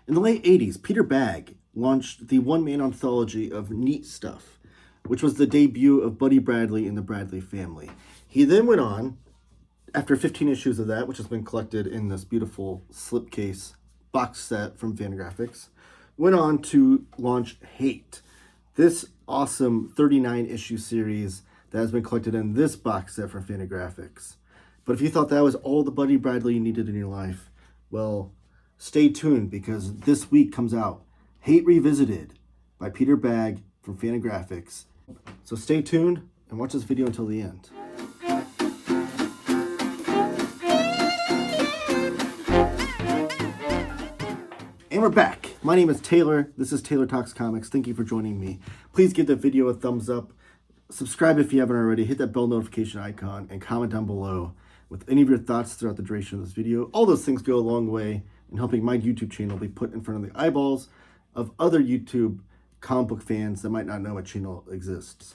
In the late 80s, Peter Bagge launched the one-man anthology of Neat Stuff, which was the debut of Buddy Bradley and the Bradley family. He then went on, after 15 issues of that, which has been collected in this beautiful slipcase box set from Fantagraphics, went on to launch Hate, this awesome 39-issue series that has been collected in this box set from Fantagraphics. But if you thought that was all the Buddy Bradley you needed in your life, well, stay tuned, because this week comes out Hate Revisited by Peter Bagge from Fantagraphics. So stay tuned and watch this video until the end. And we're back. My name is Taylor. This is Taylor Talks Comics. Thank you for joining me. Please give the video a thumbs up. Subscribe if you haven't already. Hit that bell notification icon and comment down below with any of your thoughts throughout the duration of this video. All those things go a long way in helping my YouTube channel be put in front of the eyeballs of other YouTube comic book fans that might not know a channel exists.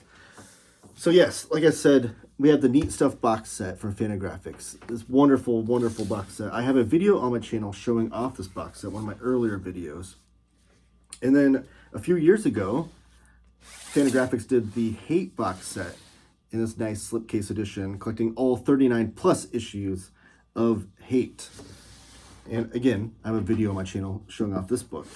So yes, like I said, we have the Neat Stuff box set from Fantagraphics. This wonderful, wonderful box set. I have a video on my channel showing off this box set, one of my earlier videos. And then a few years ago, Fantagraphics did the Hate box set in this nice slipcase edition, collecting all 39 plus issues of Hate. And again, I have a video on my channel showing off this book.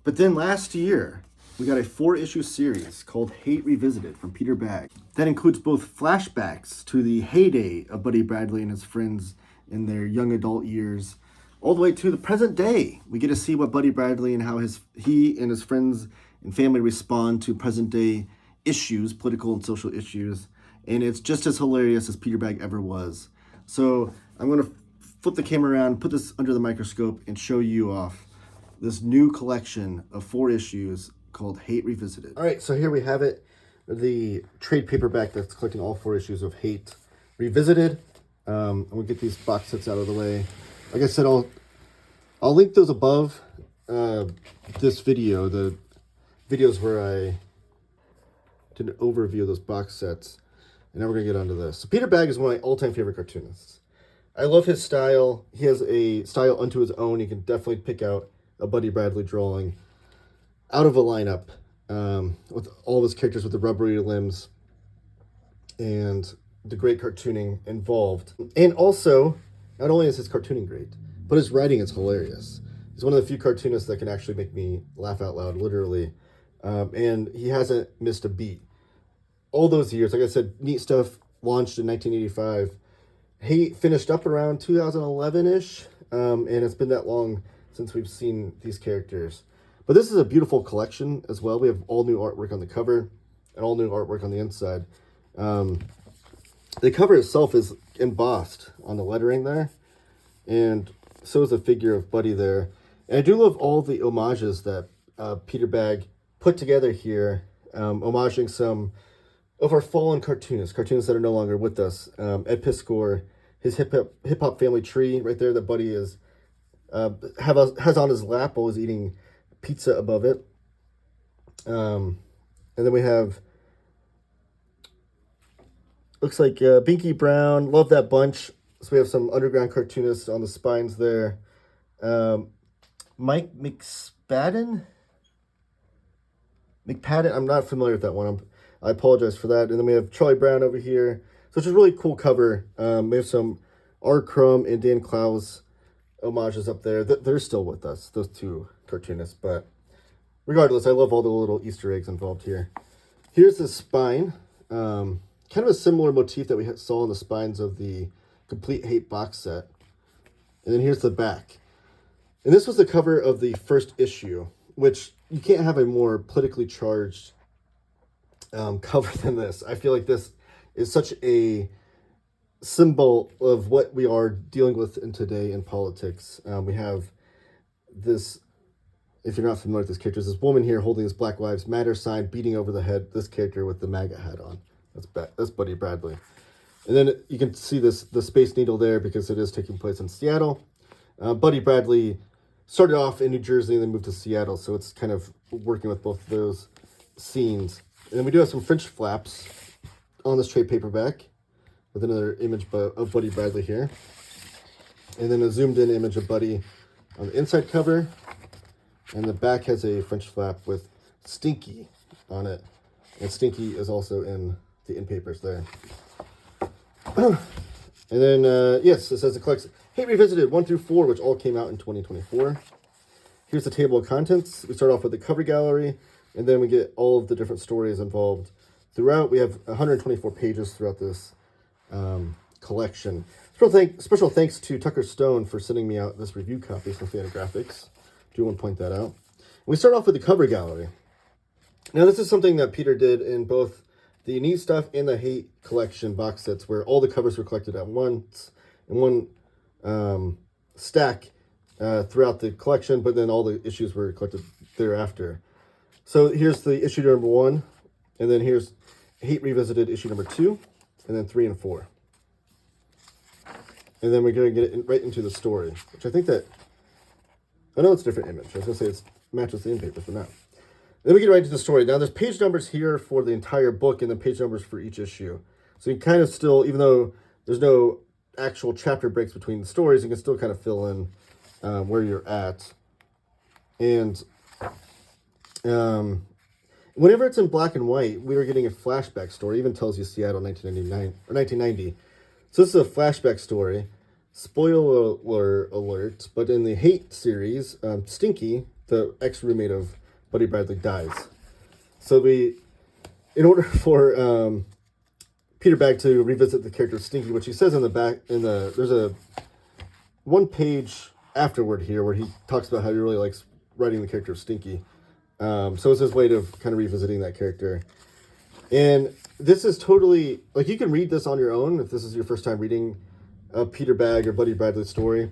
But then last year, we got a 4-issue series called Hate Revisited from Peter Bagge. That includes both flashbacks to the heyday of Buddy Bradley and his friends in their young adult years, all the way to the present day. We get to see what Buddy Bradley and how he and his friends and family respond to present day issues, political and social issues. And it's just as hilarious as Peter Bagge ever was. So I'm going to flip the camera around, put this under the microscope, and show you off this new collection of 4 issues called Hate Revisited. All right, so here we have it, the trade paperback that's collecting all 4 issues of Hate Revisited. And we'll get these box sets out of the way. Like I said, I'll link those above this video, the videos where I did an overview of those box sets. And now we're gonna get onto this. So Peter Bagge is one of my all-time favorite cartoonists. I love his style. He has a style unto his own. You can definitely pick out a Buddy Bradley drawing out of a lineup with all of his characters with the rubbery limbs and the great cartooning involved. And also, not only is his cartooning great, but his writing is hilarious. He's one of the few cartoonists that can actually make me laugh out loud, literally. And he hasn't missed a beat. All those years, like I said, Neat Stuff launched in 1985. He finished up around 2011-ish, and it's been that long since we've seen these characters. But this is a beautiful collection as well. We have all new artwork on the cover and all new artwork on the inside. The cover itself is embossed on the lettering there, and so is a figure of Buddy there. And I do love all the homages that Peter Bagge put together here, homaging some of our fallen cartoonists that are no longer with us. Ed Piskor, his hip-hop family tree right there that Buddy is has on his lap while he's eating pizza above it. And then we have, looks like Binky Brown, love that bunch. So we have some underground cartoonists on the spines there. Mike McSpadden, I'm not familiar with that one. I apologize for that. And then we have Charlie Brown over here. So it's a really cool cover. We have some R. Crumb and Dan Clowes homages up there. They're still with us, those two cartoonists. But regardless, I love all the little Easter eggs involved here. Here's the spine. Kind of a similar motif that we saw in the spines of the Complete Hate box set. And then here's the back. And this was the cover of the first issue, which you can't have a more politically charged cover than this. I feel like this is such a symbol of what we are dealing with in today in politics. We have this, if you're not familiar with this character, this woman here holding this Black Lives Matter sign, beating over the head this character with the MAGA hat on. That's Buddy Bradley. And then you can see the Space Needle there because it is taking place in Seattle. Buddy Bradley started off in New Jersey and then moved to Seattle, so it's kind of working with both of those scenes. And then we do have some French flaps on this trade paperback with another image of Buddy Bradley here. And then a zoomed in image of Buddy on the inside cover. And the back has a French flap with Stinky on it. And Stinky is also in the in papers there. And then, yes, it says it collects Hate Revisited 1 through 4, which all came out in 2024. Here's the table of contents. We start off with the cover gallery, and then we get all of the different stories involved throughout. We have 124 pages throughout this collection. Special thanks to Tucker Stone for sending me out this review copy from Fantagraphics. Do want to point that out. We start off with the cover gallery. Now, this is something that Peter did in both the Neat Stuff and the Hate collection box sets, where all the covers were collected at once in one stack throughout the collection, but then all the issues were collected thereafter. So here's the issue number 1, and then here's Hate Revisited issue number 2, and then 3 and 4. And then we're going to get right into the story, which I think that, I know it's a different image. I was going to say it matches the in papers, but not. Then we get right into the story. Now, there's page numbers here for the entire book, and then page numbers for each issue. So you kind of still, even though there's no actual chapter breaks between the stories, you can still kind of fill in where you're at. And whenever it's in black and white, we were getting a flashback story. It even tells you Seattle 1999 or 1990. So this is a flashback story. Spoiler alert, but in the Hate series, Stinky, the ex-roommate of Buddy Bradley, dies. So in order for Peter Bagge to revisit the character of Stinky, which he says in the back, there's a one page afterward here where he talks about how he really likes writing the character of Stinky. So it's his way of kind of revisiting that character. And this is totally, like, you can read this on your own if this is your first time reading a Peter Bagge or Buddy Bradley story.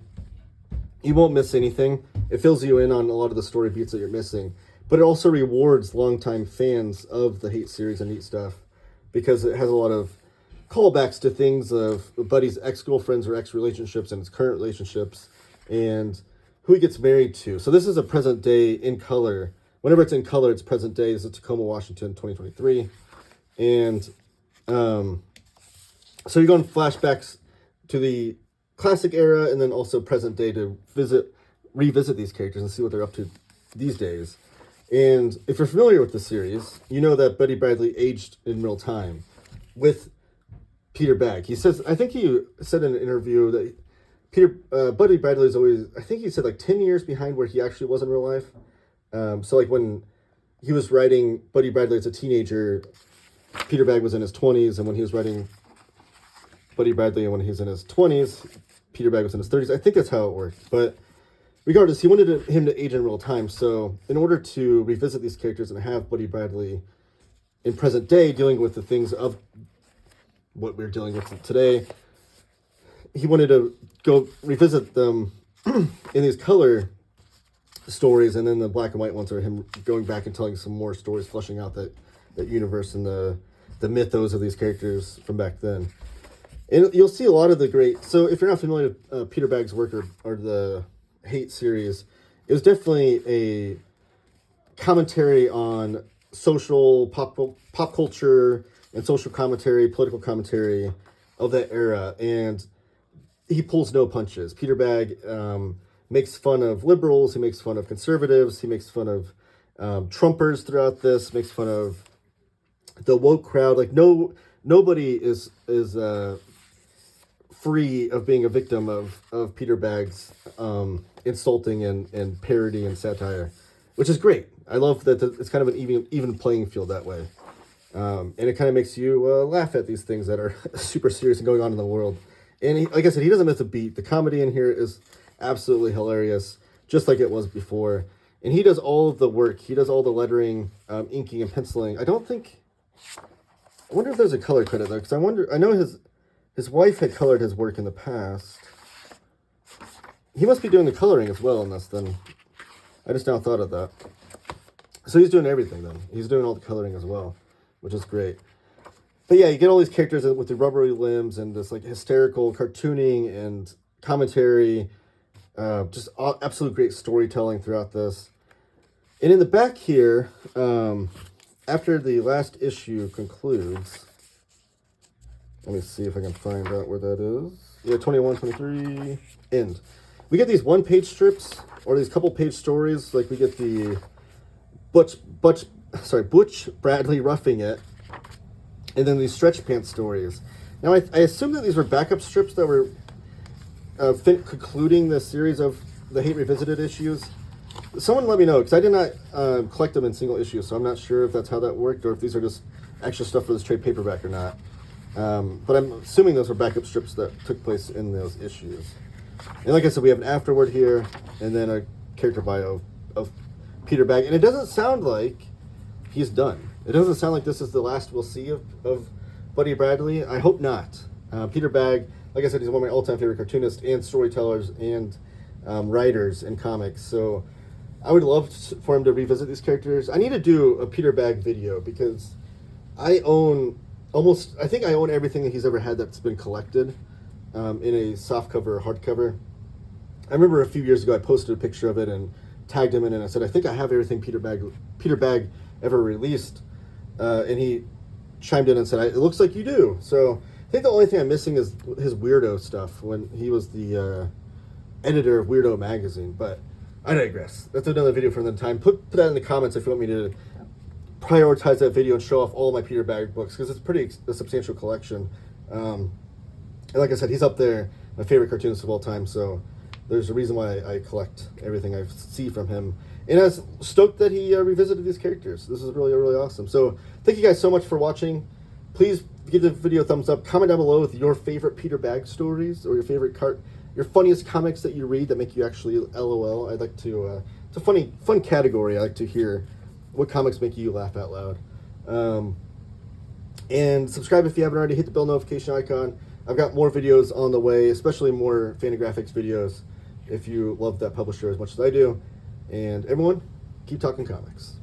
You won't miss anything. It fills you in on a lot of the story beats that you're missing. But it also rewards longtime fans of the Hate series and Neat Stuff because it has a lot of callbacks to things of Buddy's ex-girlfriends or ex-relationships and his current relationships and who he gets married to. So this is a present day in color. Whenever it's in color, it's present day. This is Tacoma, Washington, 2023. And so you're going flashbacks to the classic era and then also present day to revisit these characters and see what they're up to these days. And if you're familiar with the series, you know that Buddy Bradley aged in real time with Peter Bagge. He says, I think he said in an interview that Buddy Bradley is always, I think he said like 10 years behind where he actually was in real life. So like when he was writing Buddy Bradley as a teenager, Peter Bagge was in his 20s, and when he was writing Buddy Bradley and when he's in his 20s, Peter Bagge was in his 30s. I think that's how it worked. But regardless, he wanted him to age in real time. So in order to revisit these characters and have Buddy Bradley in present day dealing with the things of what we're dealing with today, he wanted to go revisit them in these color stories, and then the black and white ones are him going back and telling some more stories, fleshing out that universe and the mythos of these characters from back then. And you'll see a lot of the great... So if you're not familiar with Peter Bagge's work or the Hate series, it was definitely a commentary on social pop culture and social commentary, political commentary of that era. And he pulls no punches. Peter Bagge makes fun of liberals. He makes fun of conservatives. He makes fun of Trumpers throughout this. Makes fun of the woke crowd. Like nobody is free of being a victim of Peter Bagge's insulting and parody and satire, which is great. I love that it's kind of an even playing field that way. And it kind of makes you laugh at these things that are super serious and going on in the world. And like I said, he doesn't miss a beat. The comedy in here is absolutely hilarious, just like it was before. And he does all of the work. He does all the lettering, inking, and penciling. I wonder if there's a color credit though, because I know his wife had colored his work in the past. He must be doing the coloring as well in this then. I just now thought of that. So he's doing everything then. He's doing all the coloring as well, which is great. But yeah, you get all these characters with the rubbery limbs and this like hysterical cartooning and commentary. Just absolute great storytelling throughout this. And in the back here, after the last issue concludes, let me see if I can find out where that is. Yeah, 21, 23, end. we get these one-page strips or these couple-page stories. Like we get the Butch Bradley Roughing It, and then these stretch pants stories. Now I assume that these were backup strips that were concluding the series of the Hate Revisited issues. Someone let me know, because I did not collect them in single issues, so I'm not sure if that's how that worked or if these are just extra stuff for this trade paperback or not. But I'm assuming those were backup strips that took place in those issues. And like I said, we have an afterword here, and then a character bio of Peter Bagge. And it doesn't sound like he's done. It doesn't sound like this is the last we'll see of Buddy Bradley. I hope not. Peter Bagge, like I said, he's one of my all-time favorite cartoonists and storytellers and writers in comics. So I would love for him to revisit these characters. I need to do a Peter Bagge video because I think I own everything that he's ever had that's been collected in a softcover or hardcover. I remember a few years ago I posted a picture of it and tagged him in, and I said, I think I have everything Peter Bagge ever released. And he chimed in and said, it looks like you do. So I think the only thing I'm missing is his Weirdo stuff when he was the editor of Weirdo magazine. But I digress. That's another video for another time. Put that in the comments if you want me to prioritize that video and show off all my Peter Bagge books, because it's a substantial collection. And like I said, he's up there, my favorite cartoonist of all time, so there's a reason why I collect everything I see from him. And I was stoked that he revisited these characters. This is really, really awesome. So thank you guys so much for watching. Please give the video a thumbs up. Comment down below with your favorite Peter Bagge stories or your favorite your funniest comics that you read that make you actually LOL. I'd like to, it's a fun category. I like to hear what comics make you laugh out loud. And subscribe if you haven't already. Hit the bell notification icon. I've got more videos on the way, especially more Fantagraphics videos if you love that publisher as much as I do. And everyone, keep talking comics.